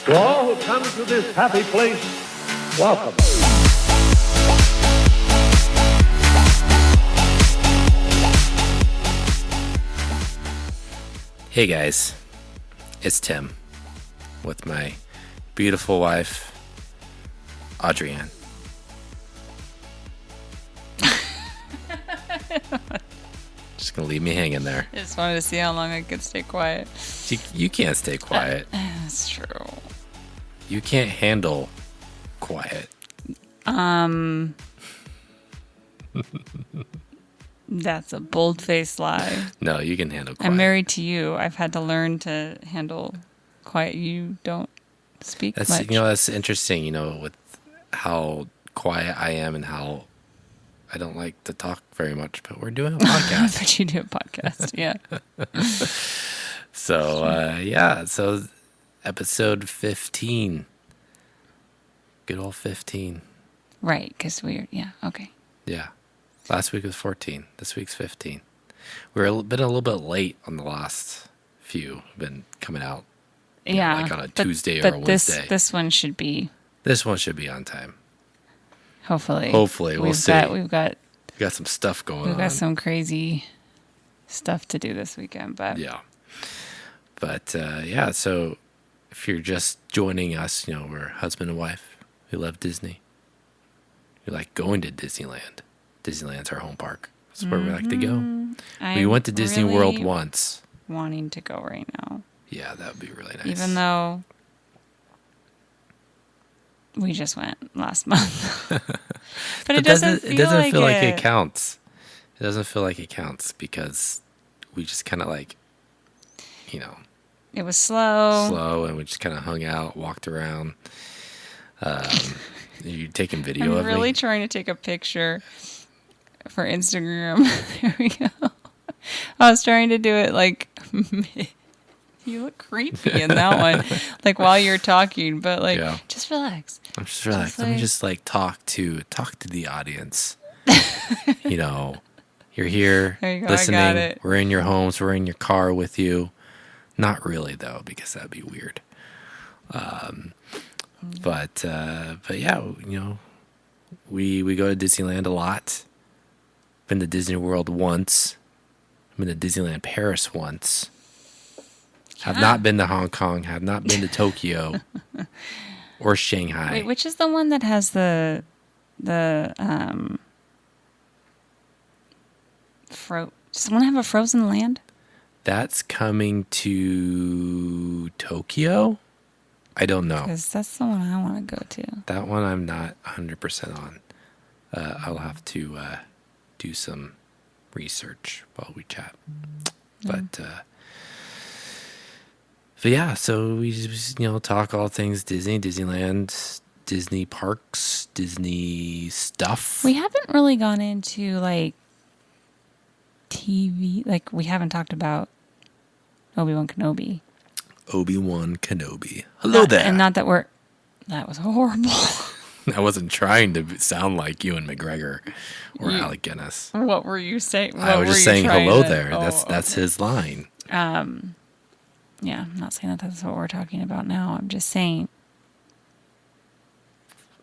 To all who come to this happy place, welcome. Hey guys, it's Tim with my beautiful wife, Adrienne. Just gonna leave me hanging there. I just wanted to see how long I could stay quiet. You can't stay quiet. That's true. You can't handle quiet. That's a bold-faced lie. No, you can handle quiet. I'm married to you. I've had to learn to handle quiet. You don't speak That's much. that's interesting. With how quiet I am and how I don't like to talk very much. But we're doing a podcast. But you do a podcast, yeah. So So episode 15. Good old 15. Right, because okay. Yeah. Last week was 14. This week's 15. We've been a little bit late on the last few. Been coming out. Yeah. Like on a Tuesday or a Wednesday. This one should be. This one should be on time. Hopefully. We'll see. We've got some stuff going on. We've got some crazy stuff to do this weekend, but. Yeah. But, so if you're just joining us, we're husband and wife. We love Disney. We like going to Disneyland. Disneyland's our home park. That's where we like to go. We went to Disney World once. Wanting to go right now. Yeah, that would be really nice. Even though we just went last month. but it doesn't feel like it counts. It doesn't feel like it counts because we just kind of it was slow. And we just kind of hung out, walked around. You taking video of me? I'm really trying to take a picture for Instagram. There we go. I was trying to do it like you look creepy in that one, like while you're talking, but just relax. I'm just relaxed. Let me just talk to the audience. You're here There you go, listening. I got it. We're in your homes. We're in your car with you. Not really though, because that'd be weird. But yeah, we go to Disneyland a lot. Been to Disney World once. Been to Disneyland Paris once. Have not been to Hong Kong. Have not been to Tokyo or Shanghai. Wait, which is the one that has the does someone have a Frozen Land? That's coming to Tokyo? I don't know. Because that's the one I want to go to. That one I'm not 100% on. I'll have to do some research while we chat. But yeah, so we just, talk all things Disney, Disneyland, Disney parks, Disney stuff. We haven't really gone into TV. We haven't talked about Obi-Wan Kenobi. Obi-Wan Kenobi. Hello there. And not that that was horrible. I wasn't trying to sound like Ewan McGregor or Alec Guinness. What were you saying? I was just saying hello there. That's his line. Yeah, I'm not saying that's what we're talking about now. I'm just saying.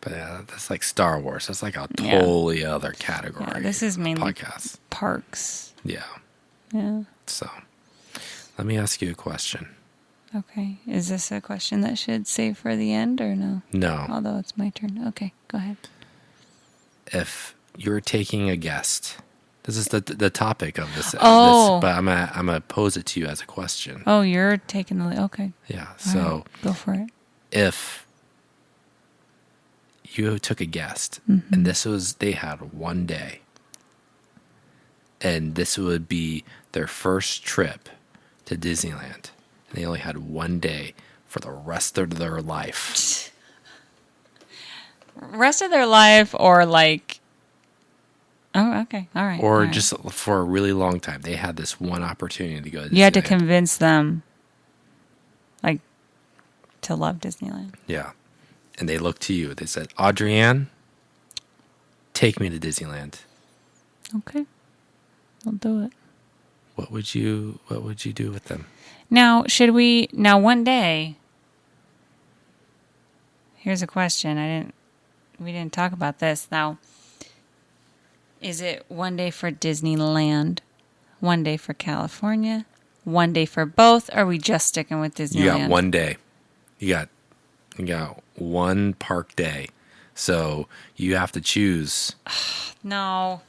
But yeah, that's like Star Wars. That's like a totally other category. Yeah, this is mainly podcasts. Parks. Yeah. Yeah. So, let me ask you a question. Okay. Is this a question that should save for the end or no? No. Although it's my turn. Okay, go ahead. If you're taking a guest, this is the topic of this. Oh. But I'm gonna pose it to you as a question. Oh, you're taking the okay. Yeah. All So right, go for it. If you took a guest and they had one day, and this would be their first trip to Disneyland. And they only had one day for the rest of their life. Rest of their life or oh, okay. All right. Or all right. just for a really long time. They had this one opportunity to go to Disneyland. You had to convince them to love Disneyland. Yeah. And they looked to you. They said, Adrienne, take me to Disneyland. Okay. We'll do it. What would you do with them? Now, one day, here's a question. We didn't talk about this. Now, is it one day for Disneyland, one day for California, one day for both? Or are we just sticking with Disneyland? You got one day. You got one park day. So you have to choose. No.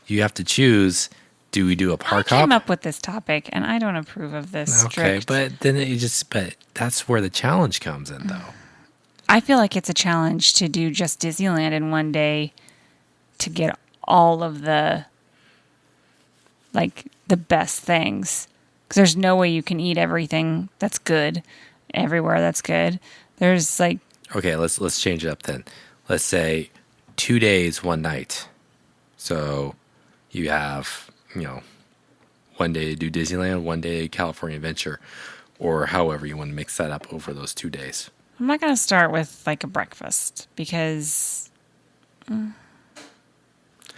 You have to choose. Do we do a park I came hop? up with this topic, and I don't approve of this. Okay, strict. but that's where the challenge comes in, though. I feel like it's a challenge to do just Disneyland in one day to get all of the best things. Because there's no way you can eat everything that's good everywhere that's good. There's like... Okay, let's change it up then. Let's say 2 days, 1 night. So you have, one day to do Disneyland, 1 day California Adventure, or however you want to mix that up over those 2 days. I'm not going to start with like a breakfast because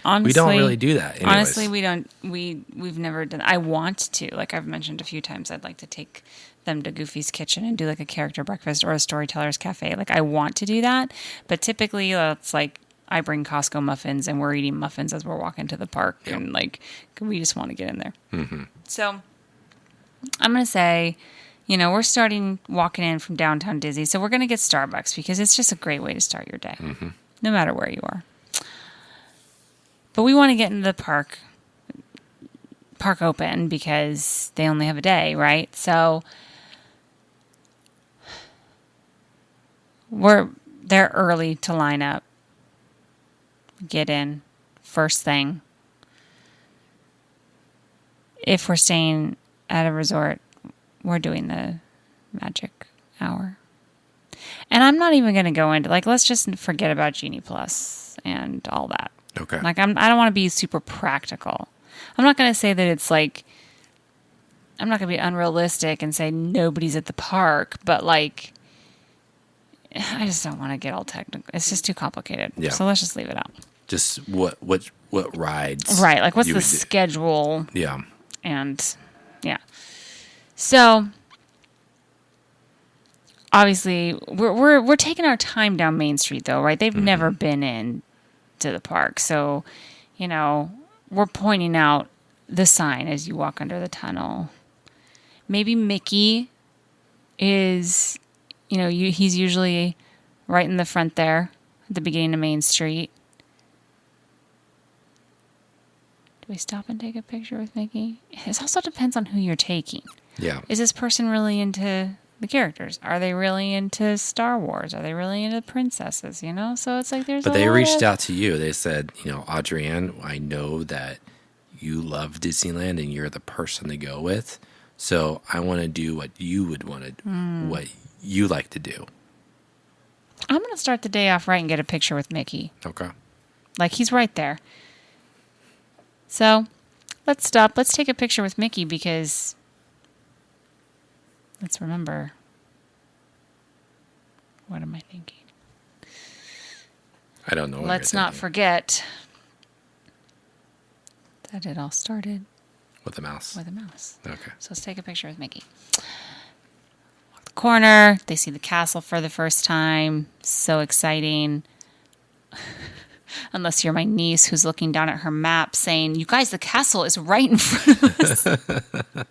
honestly, We don't really do that. Anyways. Honestly, we don't. We've never done. I want to. Like I've mentioned a few times, I'd like to take them to Goofy's Kitchen and do like a character breakfast or a storyteller's cafe. Like I want to do that, but typically it's like I bring Costco muffins and we're eating muffins as we're walking to the park, and like we just want to get in there. Mm-hmm. So I'm gonna say, we're starting walking in from downtown Disney, so we're gonna get Starbucks because it's just a great way to start your day, no matter where you are. But we want to get into the park open because they only have a day, right? So we're there early to line up. Get in first thing. If we're staying at a resort, we're doing the magic hour. And I'm not even going to go into, let's just forget about Genie Plus and all that. Okay. I don't want to be super practical. I'm not going to say that it's I'm not going to be unrealistic and say nobody's at the park, but I just don't want to get all technical. It's just too complicated. Yeah. So let's just leave it out. Just what rides? Right. What's you the would do. schedule? Yeah. And yeah. So obviously we're taking our time down Main Street though, right? They've never been in to the park. So, we're pointing out the sign as you walk under the tunnel. Maybe Mickey is, he's usually right in the front there at the beginning of Main Street. Do we stop and take a picture with Mickey? It also depends on who you're taking. Yeah. Is this person really into the characters? Are they really into Star Wars? Are they really into princesses? So it's there's. But they reached out to you. They said, Audrienne, I know that you love Disneyland and you're the person to go with. So I want to do what you would want to, what you like to do. I'm going to start the day off right and get a picture with Mickey. Okay. He's right there. So let's stop. Let's take a picture with Mickey because let's remember. What am I thinking? I don't know. What Let's you're not thinking. forget that it all started With the mouse. with a mouse. Okay. So let's take a picture with Mickey. Walk the corner. They see the castle for the first time. So exciting. Unless you're my niece who's looking down at her map saying, you guys, the castle is right in front of us.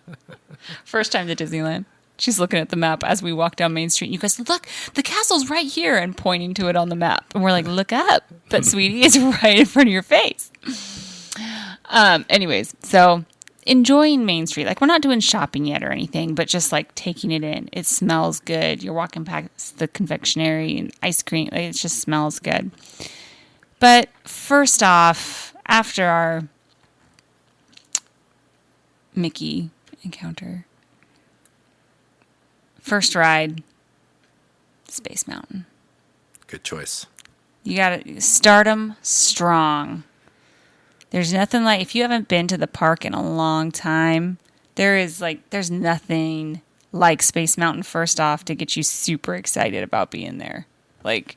First time to Disneyland. She's looking at the map as we walk down Main Street. You guys, look, the castle's right here, and pointing to it on the map. And we're like, look up. But sweetie, it's right in front of your face. Anyways, so enjoying Main Street. We're not doing shopping yet or anything, but just taking it in. It smells good. You're walking past the confectionery and ice cream. It just smells good. But first off, after our Mickey encounter, first ride, Space Mountain. Good choice. You gotta start 'em strong. There's nothing if you haven't been to the park in a long time, there's nothing like Space Mountain first off to get you super excited about being there. It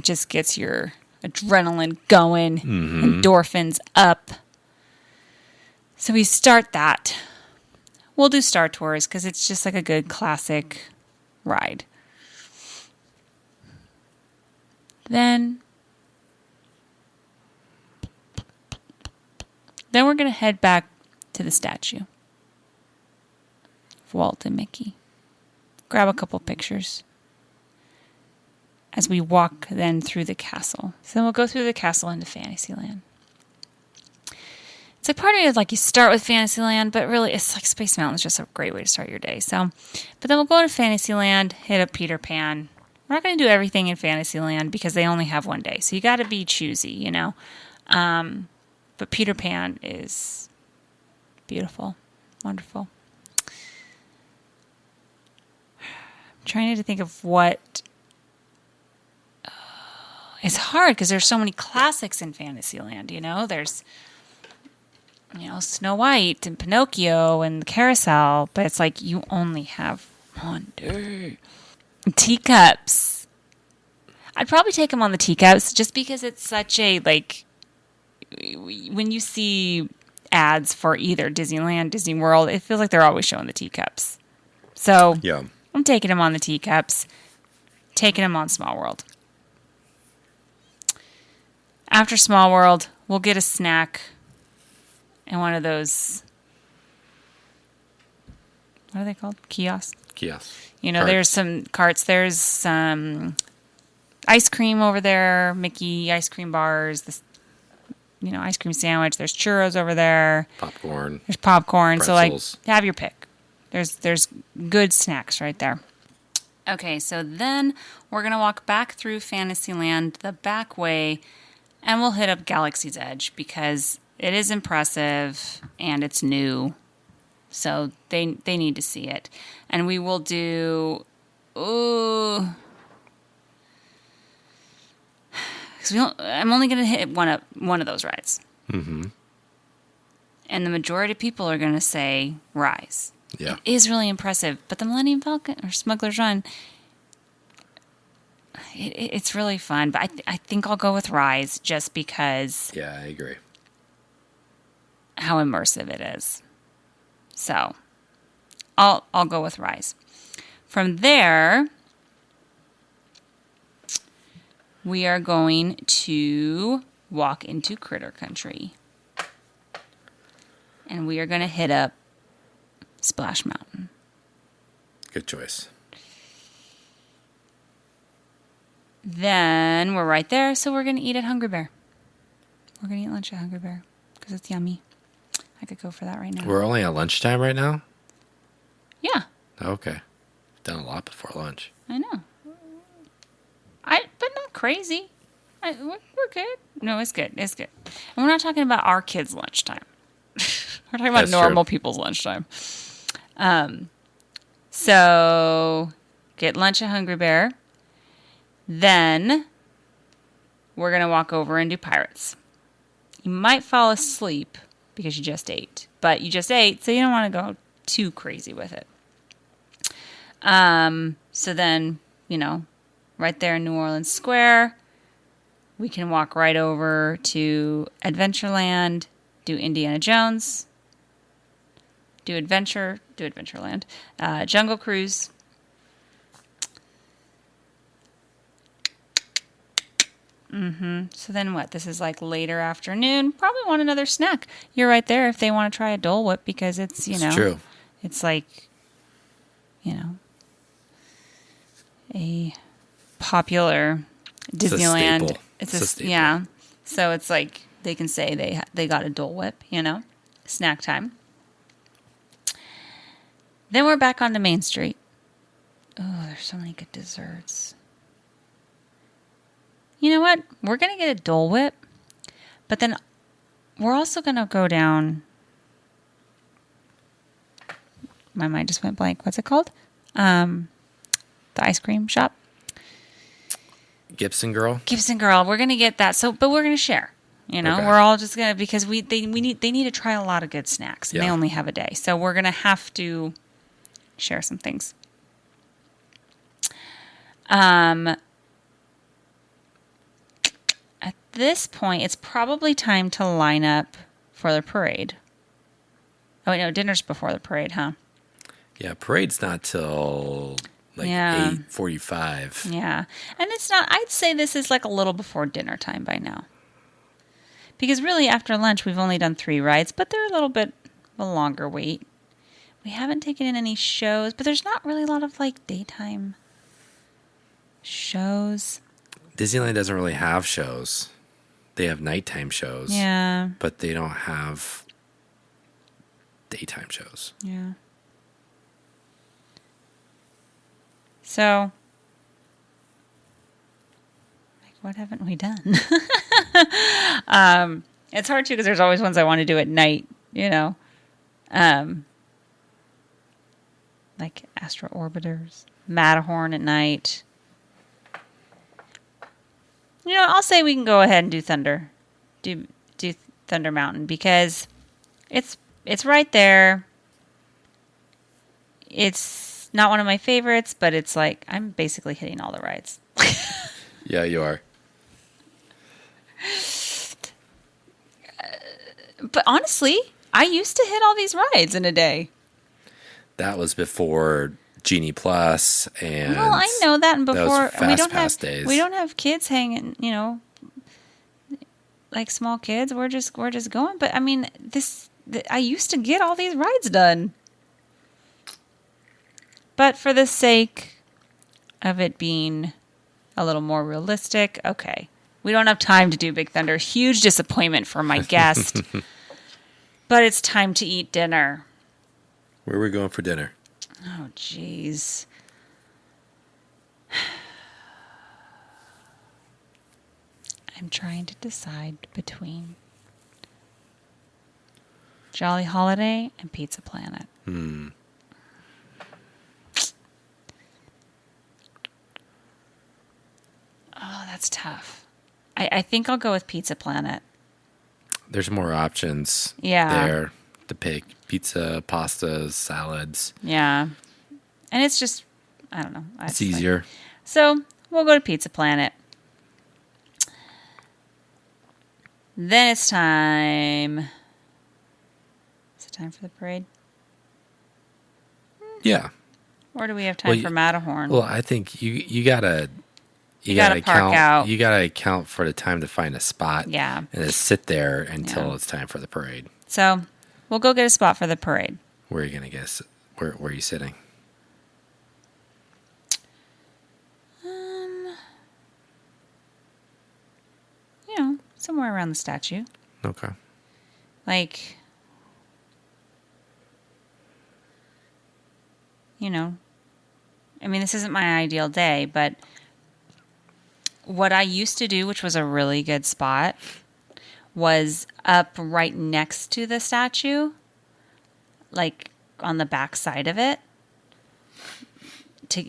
just gets your adrenaline going, endorphins up. So we start that. We'll do Star Tours because it's just a good classic ride. Then we're going to head back to the statue of Walt and Mickey. Grab a couple pictures as we walk then through the castle. So then we'll go through the castle into Fantasyland. It's like part of me is like you start with Fantasyland, but really it's like Space Mountain is just a great way to start your day. So, but then we'll go to Fantasyland, hit up Peter Pan. We're not going to do everything in Fantasyland because they only have one day. So you got to be choosy, you know. But Peter Pan is beautiful, wonderful. I'm trying to think of what. It's hard because there's so many classics in Fantasyland, you know. There's, you know, Snow White and Pinocchio and the Carousel, but it's like you only have one day. Teacups. I'd probably take them on the teacups just because it's such a, like, when you see ads for either Disneyland, Disney World, it feels like they're always showing the teacups. So Yeah. I'm taking them on the teacups, taking them on Small World. After Small World, we'll get a snack in one of those, what are they called? Kiosks? You know, Carts. there's some carts. There's some ice cream over there, Mickey ice cream bars, this, you know, ice cream sandwich. There's churros over there. Popcorn. There's popcorn. Pretzels. So, like, have your pick. There's good snacks right there. Okay, so then we're going to walk back through Fantasyland the back way, and we'll hit up Galaxy's Edge because it is impressive and it's new. So they need to see it. And we will do, because I'm only going to hit one of those rides. Mm-hmm. And the majority of people are going to say Rise. Yeah. It is really impressive. But the Millennium Falcon or Smuggler's Run, it's really fun. But I think I'll go with Rise just because Yeah, I agree. how immersive it is. So I'll go with Rise. From there, we are going to walk into Critter Country. And we are going to hit up Splash Mountain. Good choice. Then we're right there, so we're going to eat at Hungry Bear. We're going to eat lunch at Hungry Bear because it's yummy. I could go for that right now. We're only at lunchtime right now? Yeah, Okay. Done a lot before lunch. I know. But not crazy. We're good. No, it's good. It's good. And we're not talking about our kids' lunchtime. We're talking about That's normal true. people's lunchtime. So get lunch at Hungry Bear. Then we're going to walk over and do Pirates. You might fall asleep because you just ate. But you just ate, so you don't want to go too crazy with it. So then, you know, right there in New Orleans Square, we can walk right over to Adventureland, do Indiana Jones, do Adventureland, Jungle Cruise. So then what? This is like later afternoon. Probably want another snack. You're right there if they want to try a Dole Whip because it's, you know. It's true. It's like, you know, a popular Disneyland. staple. It's a staple. Yeah. So it's like they can say they got a Dole Whip, you know, snack time. Then we're back onto Main Street. Oh, there's so many good desserts. You know what? We're going to get a Dole Whip, but then we're also going to go down. My mind just went blank. What's it called? The ice cream shop. Gibson Girl? Gibson Girl. We're going to get that. But we're going to share. You know, Okay. we're all just going to, because they need to try a lot of good snacks and they Yeah. only have a day. So we're going to have to share some things. At this point, it's probably time to line up for the parade. Oh, wait, no, dinner's before the parade, huh? Yeah, parade's not till like Yeah. 8:45. Yeah. And it's not, I'd say this is like a little before dinner time by now. Because really, after lunch, we've only done 3 rides, but they're a little bit of a longer wait. We haven't taken in any shows, but there's not really a lot of like daytime shows. Disneyland doesn't really have shows. They have nighttime shows. Yeah. But they don't have daytime shows. Yeah. So, like, what haven't we done? It's hard too because there's always ones I want to do at night, you know. Like Astro Orbiters, Matterhorn at night. You know, I'll say we can go ahead and do Thunder. Do Thunder Mountain because it's right there. It's not one of my favorites, but it's like I'm basically hitting all the rides. Yeah, you are. But honestly, I used to hit all these rides in a day. That was before Genie Plus and Well, I know that, and those before we don't Fast have days. we don't have kids hanging, you know, like small kids. We're just going. But I mean, I used to get all these rides done. But for the sake of it being a little more realistic, okay, we don't have time to do Big Thunder. Huge disappointment for my guest. But it's time to eat dinner. Where are we going for dinner? Oh, jeez. I'm trying to decide between Jolly Holiday and Pizza Planet. Oh, that's tough. I think I'll go with Pizza Planet. There's more options Yeah. there to pick. Pizza, pastas, salads. Yeah. And it's just, I don't know. It's easier. So we'll go to Pizza Planet. Then it's time. Is it time for the parade? Yeah. Or do we have time for Matterhorn? Well, I think you gotta gotta park count, out. You gotta account for the time to find a spot. Yeah. And then sit there until Yeah. it's time for the parade. So we'll go get a spot for the parade. Where are you gonna guess? Where are you sitting? You know, somewhere around the statue. Okay. Like, you know, I mean, this isn't my ideal day, but what I used to do, which was a really good spot, was up right next to the statue, like on the back side of it.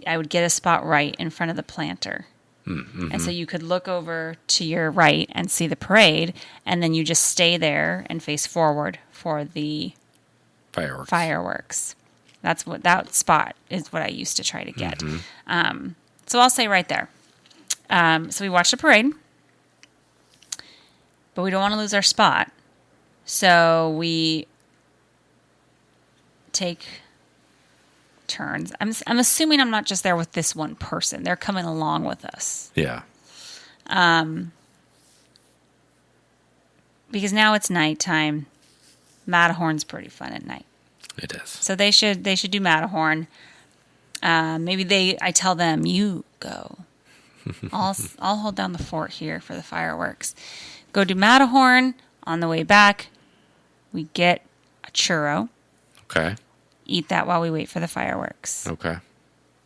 I would get a spot right in front of the planter. Mm-hmm. And so you could look over to your right and see the parade, and then you just stay there and face forward for the fireworks. That's what that spot is. What I used to try to get. So I'll say right there. So we watched the parade, but we don't want to lose our spot. So we take turns. I'm assuming I'm not just there with this one person. They're coming along with us. Yeah. Because now it's nighttime. Matterhorn's pretty fun at night. It is. So they should do Matterhorn. Maybe I tell them, you go. I'll hold down the fort here for the fireworks. Go do Matterhorn. On the way back, we get a churro. Okay. Eat that while we wait for the fireworks. Okay.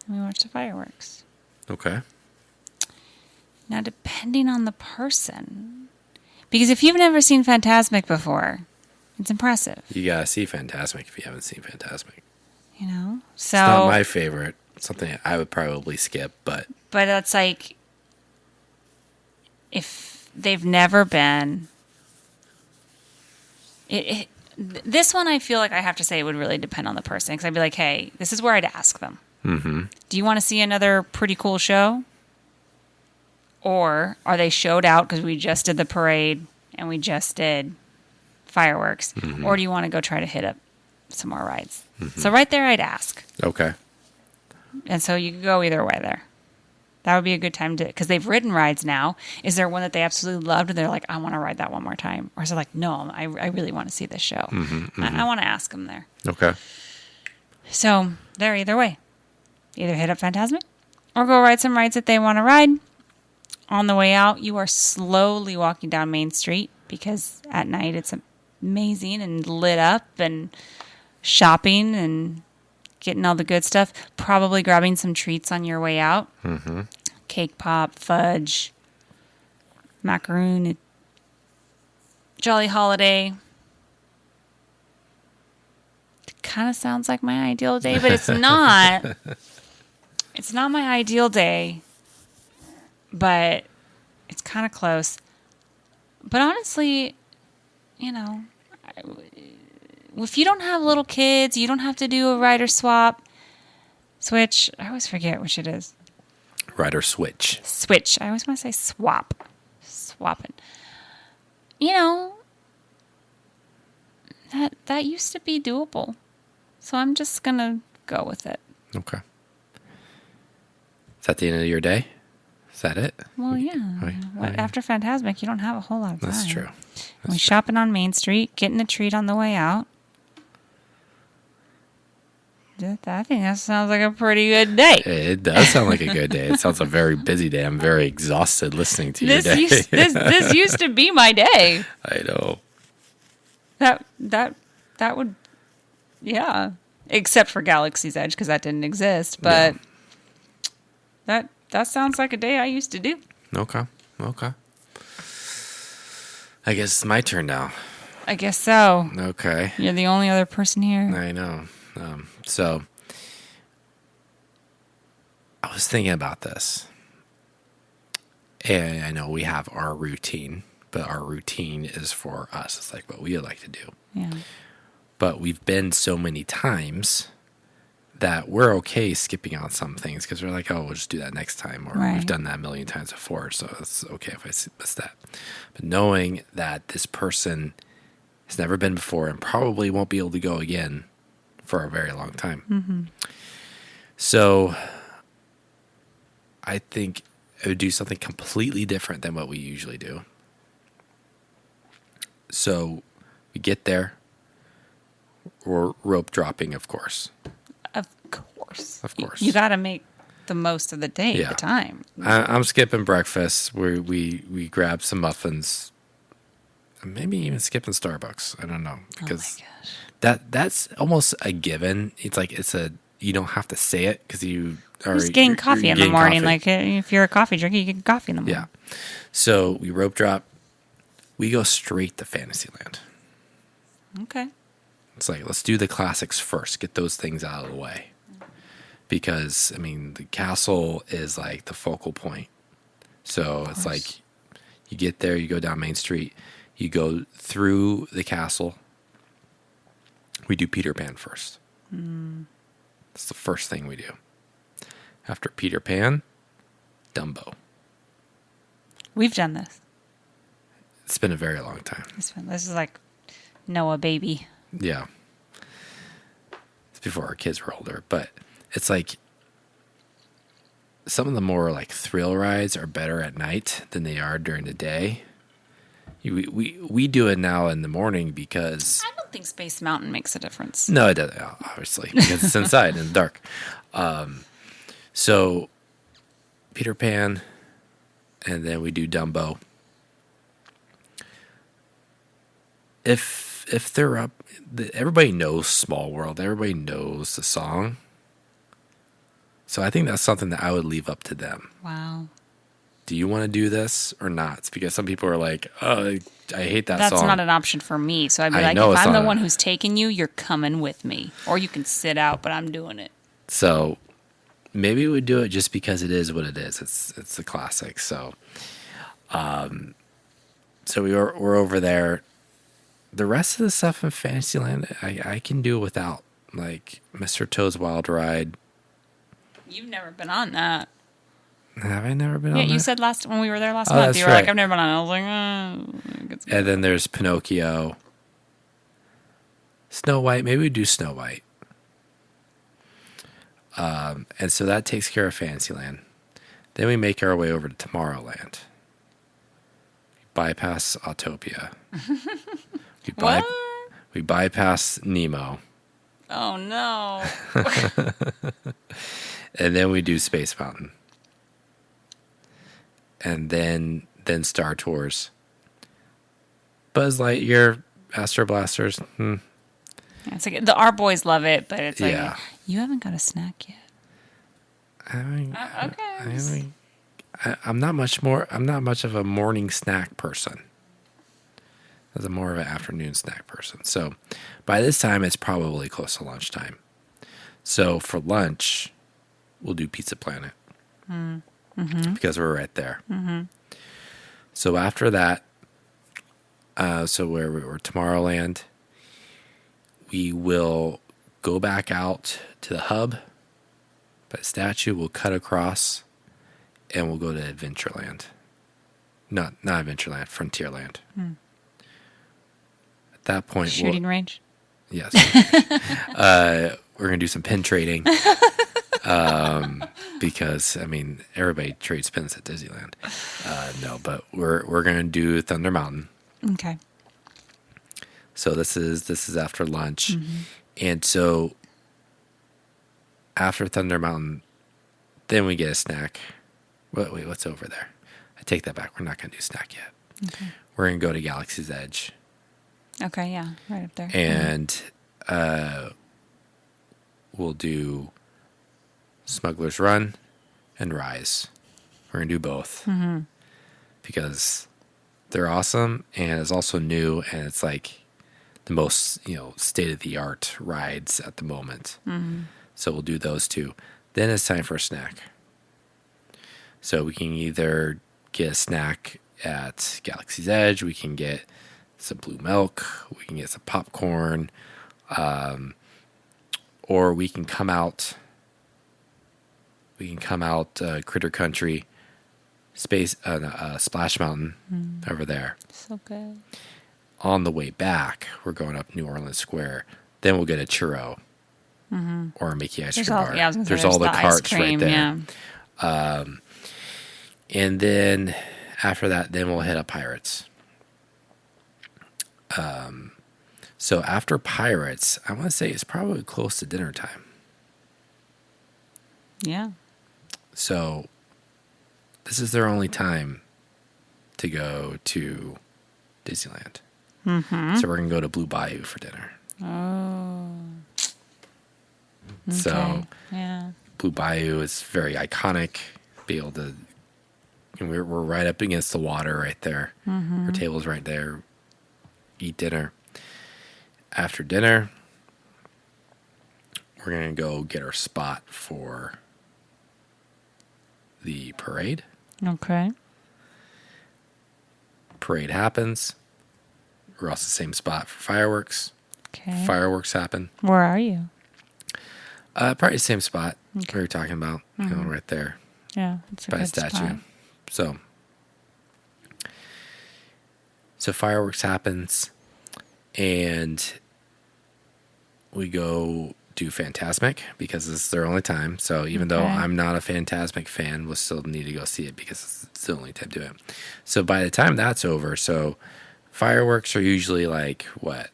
And we watch the fireworks. Okay. Now, depending on the person, because if you've never seen Fantasmic before, it's impressive. You gotta see Fantasmic if you haven't seen Fantasmic. You know, so It's not my favorite. It's something I would probably skip, but that's like if they've never been. This one, I feel like I have to say it would really depend on the person because I'd be like, hey, this is where I'd ask them. Mm-hmm. Do you want to see another pretty cool show? Or are they showed out because we just did the parade and we just did fireworks? Mm-hmm. Or do you want to go try to hit up some more rides? Mm-hmm. So right there, I'd ask. okay. And so you could go either way there. That would be a good time to, because they've ridden rides now. Is there one that they absolutely loved and they're like, I want to ride that one more time? Or is it like, no, I really want to see this show. I want to ask them there. Okay. So they're either way. Either hit up Fantasmic or go ride some rides that they want to ride. On the way out, you are slowly walking down Main Street because at night it's amazing and lit up, and shopping and getting all the good stuff. Probably grabbing some treats on your way out. Mm-hmm. Cake pop, fudge, macaroon, Jolly Holiday. It kind of sounds like my ideal day, but it's not. It's not my ideal day, but it's kind of close. But honestly, you know, if you don't have little kids, you don't have to do a rider switch. I always forget which it is. Rider switch. Switch. I always want to say swap. Swapping. You know, that used to be doable. So I'm just going to go with it. Okay. Is that the end of your day? Is that it? Well, yeah. After Fantasmic, you don't have a whole lot of time. That's true. We shopping on Main Street, getting a treat on the way out. I think that sounds like a pretty good day. It does sound like a good day. It sounds a very busy day. I'm very exhausted listening to your day. This used to be my day. I know. That would, yeah. Except for Galaxy's Edge, because that didn't exist. But that sounds like a day I used to do. Okay. I guess it's my turn now. I guess so. Okay. You're the only other person here. I know. So I was thinking about this. And I know we have our routine, but our routine is for us. It's like what we would like to do. Yeah. But we've been so many times that we're okay skipping on some things because we're like, oh, we'll just do that next time. Or Right. we've done that a million times before, so it's okay if I miss that. But knowing that this person has never been before and probably won't be able to go again for a very long time. Mm-hmm. So I think I would do something completely different than what we usually do. So we get there. Or rope dropping, of course. Of course. Of course. You got to make the most of the day, Yeah. the time. I'm skipping breakfast. We grab some muffins. Maybe even skipping Starbucks. I don't know. Because oh my gosh. that's almost a given. It's like you don't have to say it because you are Just getting coffee you're in the getting morning. coffee. Like if you're a coffee drinker, you get coffee in the morning. Yeah. So we rope drop. We go straight to Fantasyland. Okay. It's like, let's do the classics first. Get those things out of the way. Because, I mean, the castle is like the focal point. So it's like you get there, you go down Main Street, you go through the castle. We do Peter Pan first. That's the first thing we do. After Peter Pan, Dumbo. We've done this. It's been a very long time. This is like Noah baby. Yeah. It's before our kids were older, but it's like some of the more like thrill rides are better at night than they are during the day. We do it now in the morning because I don't think Space Mountain makes a difference. no, it doesn't, obviously, because it's inside in the dark. So Peter Pan, and then we do Dumbo. If they're up, everybody knows Small World. Everybody knows the song. So I think that's something that I would leave up to them. Wow. Do you want to do this or not? It's because some people are like, oh, I hate that That's song. not an option for me. So I'd be I like, know if it's I'm the not one who's taking you, you're coming with me. Or you can sit out, but I'm doing it. So maybe we would do it just because it is what it is. It's a classic. So, so we're over there. The rest of the stuff in Fantasyland, I can do without, like Mr. Toad's Wild Ride. You've never been on that. Have I never been on Yeah, that? you said when we were there last Oh, month, that's you were right. like, I've never been on it. I was like, it's good. And then there's Pinocchio. Snow White. Maybe we do Snow White. And so that takes care of Fantasyland. Then we make our way over to Tomorrowland. Bypass Autopia. What? We bypass Nemo. Oh no. And then we do Space Mountain. And then Star Tours. Buzz Lightyear, Astro Blasters. Yeah, it's like our boys love it, but it's like Yeah. you haven't got a snack yet. Okay. I'm not much of a morning snack person. I'm more of an afternoon snack person. So by this time, it's probably close to lunchtime. So for lunch, we'll do Pizza Planet because we're right there. Mm-hmm. So after that, so where we were, Tomorrowland, we will go back out to the hub by the statue. We'll cut across, and we'll go to Adventureland. Not Adventureland, Frontierland. At that point, Shooting range. yes, we're gonna do some pin trading. Because I mean everybody trades pins at Disneyland. No, but we're gonna do Thunder Mountain. Okay. So this is after lunch, and so after Thunder Mountain, then we get a snack. Wait, what's over there? I take that back. We're not gonna do snack yet. Okay. We're gonna go to Galaxy's Edge, Okay, yeah, right up there. and we'll do Smuggler's Run and Rise. We're gonna do both because they're awesome, and it's also new, and it's like the most state of the art rides at the moment. So we'll do those two. Then it's time for a snack. So we can either get a snack at Galaxy's Edge, we can get some blue milk, we can get some popcorn, or we can come out. Critter Country, Splash Mountain over there. So good. On the way back, we're going up New Orleans Square. Then we'll get a churro or a Mickey ice cream bar. Yeah, I was gonna say, there's all the ice carts cream, right there. Yeah. And then after that, then we'll hit up Pirates. So after Pirates, I want to say it's probably close to dinner time. Yeah. So this is their only time to go to Disneyland. So we're going to go to Blue Bayou for dinner. Oh. Okay. So yeah. Blue Bayou is very iconic. Be able to, and we're right up against the water right there. Our table's right there. Eat dinner. After dinner, we're going to go get our spot for the parade. Okay. Parade happens. We're also the same spot for fireworks. Okay. Fireworks happen. Where are you? Probably the same spot we were talking about, right there Yeah, it's a by the good statue. spot. So fireworks happens, and we go do Fantasmic because this is their only time. So even though Okay. I'm not a Fantasmic fan, we'll still need to go see it because it's the only time to do it. So by the time that's over, so fireworks are usually like what,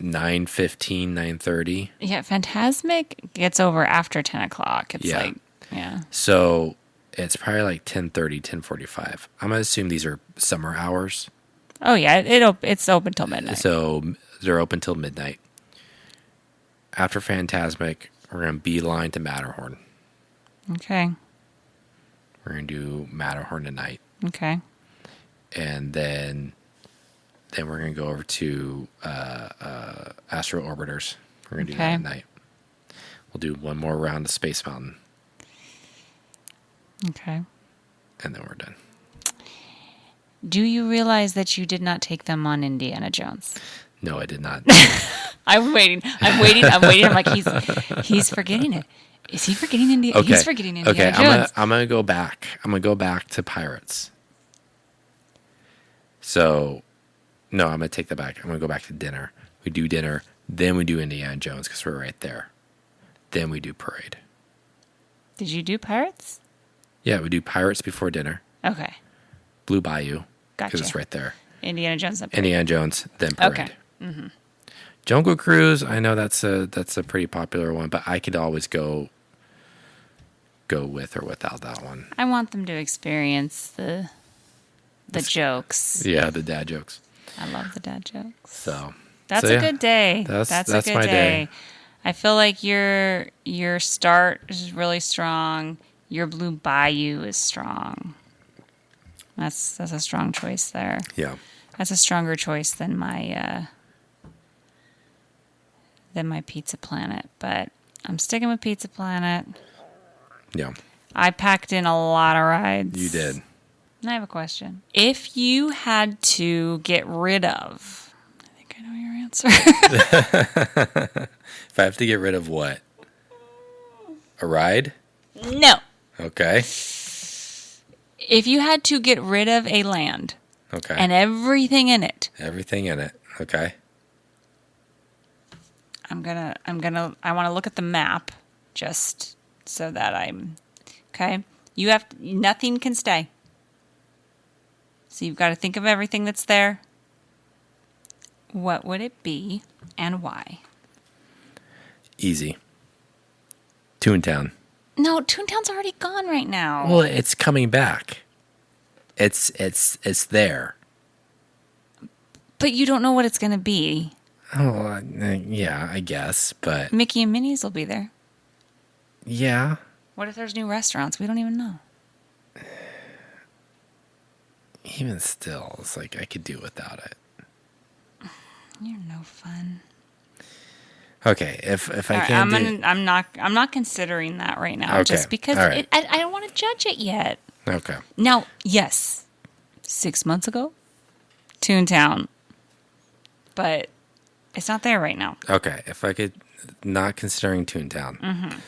9:15, 9:30. Yeah, Fantasmic gets over after 10 o'clock. It's Yeah. like, yeah. So it's probably like 10:30, 10:45. I'm gonna assume these are summer hours. Oh, yeah, it's open till midnight. So they're open till midnight. After Fantasmic, we're going to beeline to Matterhorn. Okay. We're going to do Matterhorn tonight. Okay. And then we're going to go over to Astro Orbiters. We're going to do that Okay. at night. We'll do one more round of Space Mountain, Okay. and then we're done. Do you realize that you did not take them on Indiana Jones? No, I did not. I'm waiting. I'm like, he's forgetting it. Is he forgetting Indiana? Okay. He's forgetting Indiana Okay, Jones. I'm gonna go back. I'm gonna go back to Pirates. So, no, I'm gonna take that back. I'm gonna go back to dinner. We do dinner, then we do Indiana Jones because we're right there. Then we do parade. Did you do Pirates? Yeah, we do Pirates before dinner. Okay. Blue Bayou. Because Gotcha. it's right there. Indiana Jones. Then Parade. Indiana Jones, then Parade. Okay. Jungle Cruise, I know that's a pretty popular one, but I could always go with or without that one. I want them to experience the jokes. Yeah, the dad jokes. I love the dad jokes. So That's so, a yeah. good day. That's a good my day. I feel like your start is really strong. Your Blue Bayou is strong. That's a strong choice there. Yeah. That's a stronger choice than my Pizza Planet, but I'm sticking with Pizza Planet. Yeah. I packed in a lot of rides. You did. And I have a question. If you had to get rid of, I think I know your answer. If I have to get rid of what? A ride? No. Okay. If you had to get rid of a land Okay. and everything in it, Everything in it. Okay. I want to look at the map just so that okay. Nothing can stay. So you've got to think of everything that's there. What would it be and why? Easy. Toontown. No, Toontown's already gone right now. Well, it's coming back. It's there. But you don't know what it's going to be. Oh, yeah, I guess, but Mickey and Minnie's will be there. yeah. What if there's new restaurants? We don't even know. Even still, it's like I could do without it. You're no fun. Okay, if I All right, can't I'm not considering that right now, Okay, just because all right. I don't want to judge it yet. Okay. Now, yes, 6 months ago, Toontown, but it's not there right now. Okay, if I could, not considering Toontown. Mm-hmm.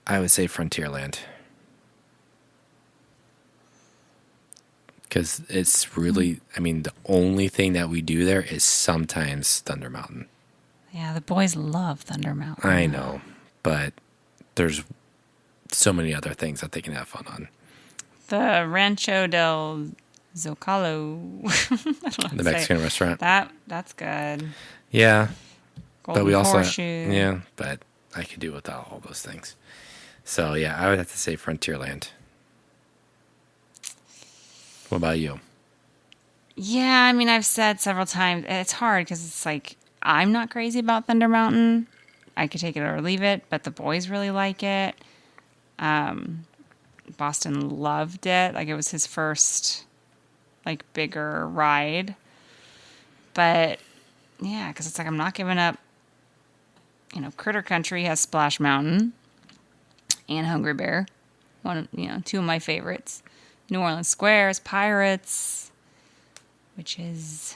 I would say Frontierland. Because it's really, I mean, the only thing that we do there is sometimes Thunder Mountain. Yeah, the boys love Thunder Mountain. I know, but there's so many other things that they can have fun on. The Rancho del Zocalo. I don't know how to The say Mexican it. restaurant. That's good. Yeah, Golden but we also, Horseshoe. yeah, but I could do without all those things. So yeah, I would have to say Frontierland. What about you? Yeah, I mean, I've said several times, it's hard because it's like, I'm not crazy about Thunder Mountain. I could take it or leave it, but the boys really like it. Boston loved it. Like, it was his first, like, bigger ride. But, yeah, because it's like, I'm not giving up. You know, Critter Country has Splash Mountain and Hungry Bear. Two of my favorites. New Orleans Square is Pirates, which is,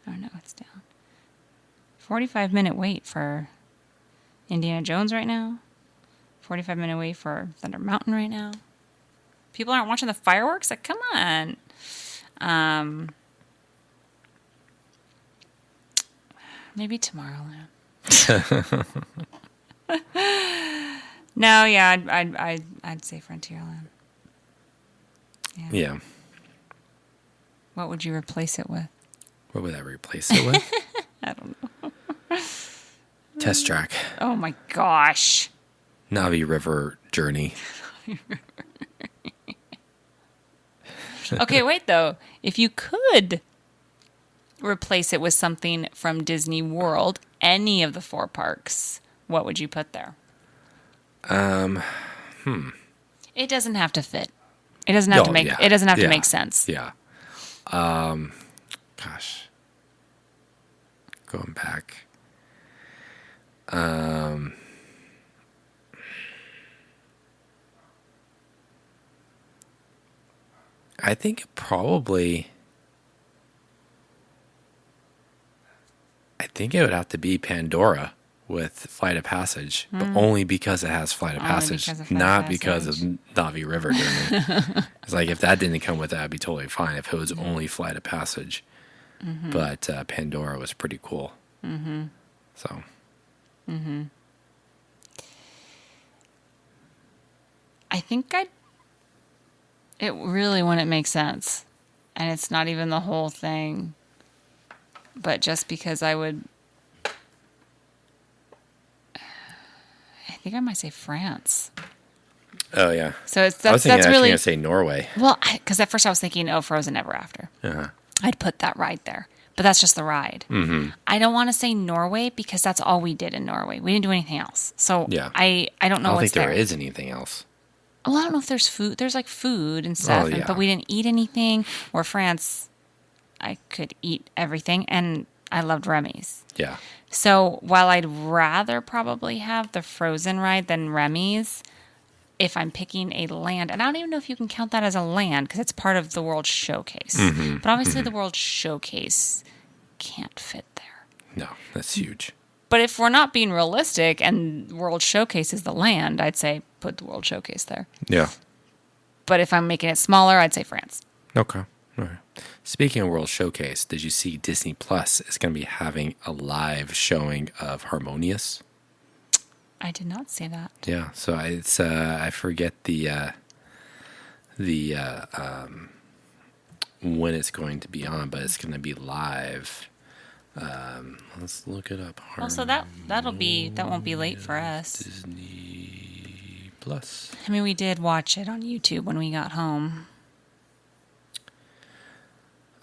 I don't know, it's down. 45-minute wait for Indiana Jones right now. 45-minute wait for Thunder Mountain right now. People aren't watching the fireworks? Like, come on. Maybe Tomorrowland. No, yeah, I'd say Frontierland. Yeah. What would you replace it with? What would I replace it with? I don't know. Test track. Oh my gosh. Navi River Journey. Okay, wait though. If you could replace it with something from Disney World, any of the 4 parks, what would you put there? It doesn't have to fit. It doesn't have to make. Yeah. It doesn't have Yeah. to make sense. Yeah. Gosh. Going back. I think probably. I think it would have to be Pandora with Flight of Passage, but only because it has Flight of Only Passage, because of Flight of not because of Passage. Navi River Journey. It's like if that didn't come with that, I'd be totally fine if it was only Flight of Passage. But Pandora was pretty cool. So I think it really wouldn't make sense. And it's not even the whole thing. But just because I think I might say France. oh yeah, So it's I was that's thinking actually really gonna say Norway. well, because at first I was thinking, oh, Frozen Ever After. Uh-huh. I'd put that ride there, but that's just the ride. Mm-hmm. I don't want to say Norway because that's all we did in Norway. We didn't do anything else. So Yeah. I don't know I don't what's think there there. is anything else. Well, I don't know if there's food. There's like food and stuff, Oh, yeah. but we didn't eat anything. Or France, I could eat everything, and I loved Remy's. Yeah. So while I'd rather probably have the Frozen ride than Remy's, if I'm picking a land, and I don't even know if you can count that as a land because it's part of the World Showcase. But obviously, the World Showcase can't fit there. No, that's huge. But if we're not being realistic and World Showcase is the land, I'd say put the World Showcase there. Yeah. But if I'm making it smaller, I'd say France. Okay. All right. Speaking of World Showcase, did you see Disney Plus is going to be having a live showing of Harmonious? I did not see that. Yeah. So it's I forget the when it's going to be on, but it's going to be live. Let's look it up. Well, so that won't be late for us. Disney Plus. I mean, we did watch it on YouTube when we got home.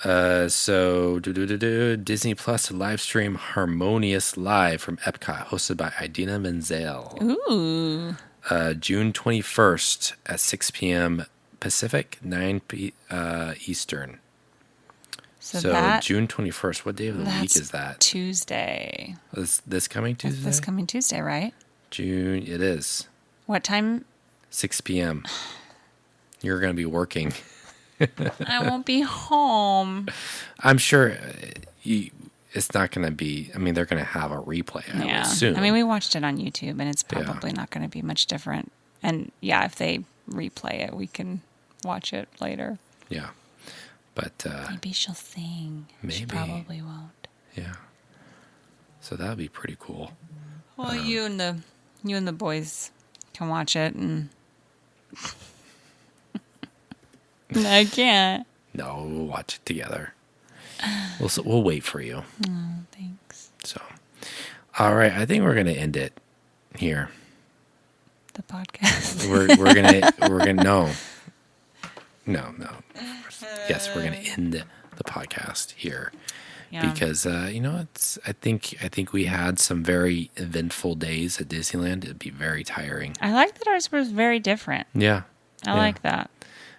So Disney Plus live stream Harmonious live from Epcot, hosted by Idina Menzel. Ooh. June 21st at 6 p.m. Pacific, 9 Eastern. So So that, June 21st, what day of the week that's is that? Tuesday. This coming Tuesday? This coming Tuesday, right? June, it is. What time? 6 p.m. You're going to be working. I won't be home. I'm sure it's not going to be, I mean, they're going to have a replay, I would assume. I mean, we watched it on YouTube, and it's probably not going to be much different. And yeah, if they replay it, we can watch it later. Yeah. But, Maybe she'll sing. She maybe. probably won't. yeah. So that would be pretty cool. Well, you and the boys can watch it, and I can't. No, we'll watch it together. We'll wait for you. Oh, thanks. So, all right. I think we're going to end it here. The podcast. We're gonna no. Yes, we're gonna end the podcast here Yeah. because it's. I think we had some very eventful days at Disneyland. It'd be very tiring. I like that ours was very different. Yeah, I like that.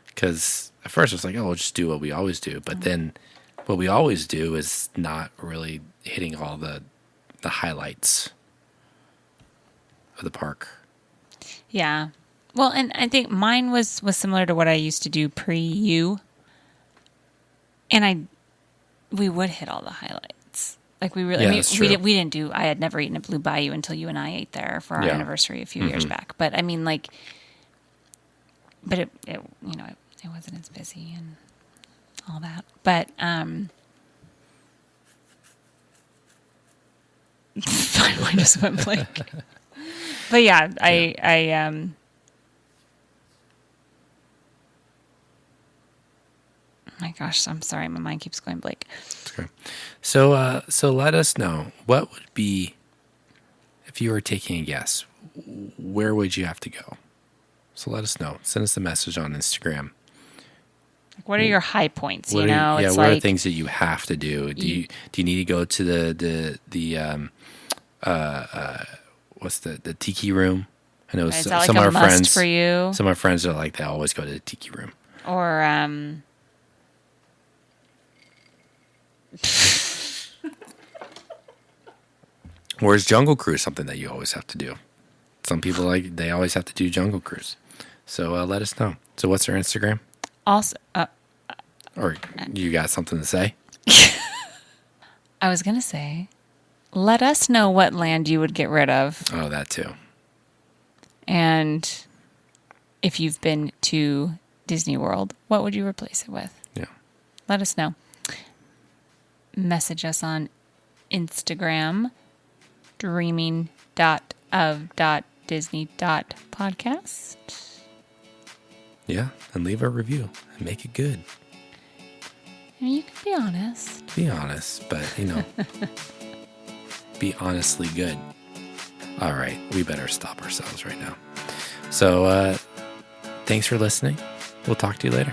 because at first it was like, oh, we'll just do what we always do, but then what we always do is not really hitting all the highlights of the park. Yeah. Well, and I think mine was similar to what I used to do pre-you. And we would hit all the highlights. Like we really, Yeah, I mean, that's true. we didn't do, I had never eaten at Blue Bayou until you and I ate there for our Yeah. anniversary a few years back. But I mean, like, but it wasn't as busy and all that. But, I just went blank. But yeah, my gosh, I'm sorry, my mind keeps going blank. Okay. So let us know what would be if you were taking a guess. Where would you have to go? So let us know. Send us a message on Instagram. Like, what are your high points? What You know, what it's are like things that you have to do? Do you need to go to the what's the tiki room? I know is some, that like some a of our must friends for you, Some of our friends are like they always go to the tiki room. or Or is Jungle Cruise something that you always have to do? Some people they always have to do Jungle Cruise. So let us know. So what's our Instagram? also? Or you got something to say? I was gonna say, let us know what land you would get rid of. Oh, that too. And if you've been to Disney World, what would you replace it with? Yeah. Let us know. Message us on Instagram, dreaming.of.disney.podcast. Yeah. And leave a review and make it good. And you can be honest. Be honest, but, be honestly good. All right. We better stop ourselves right now. So, thanks for listening. We'll talk to you later.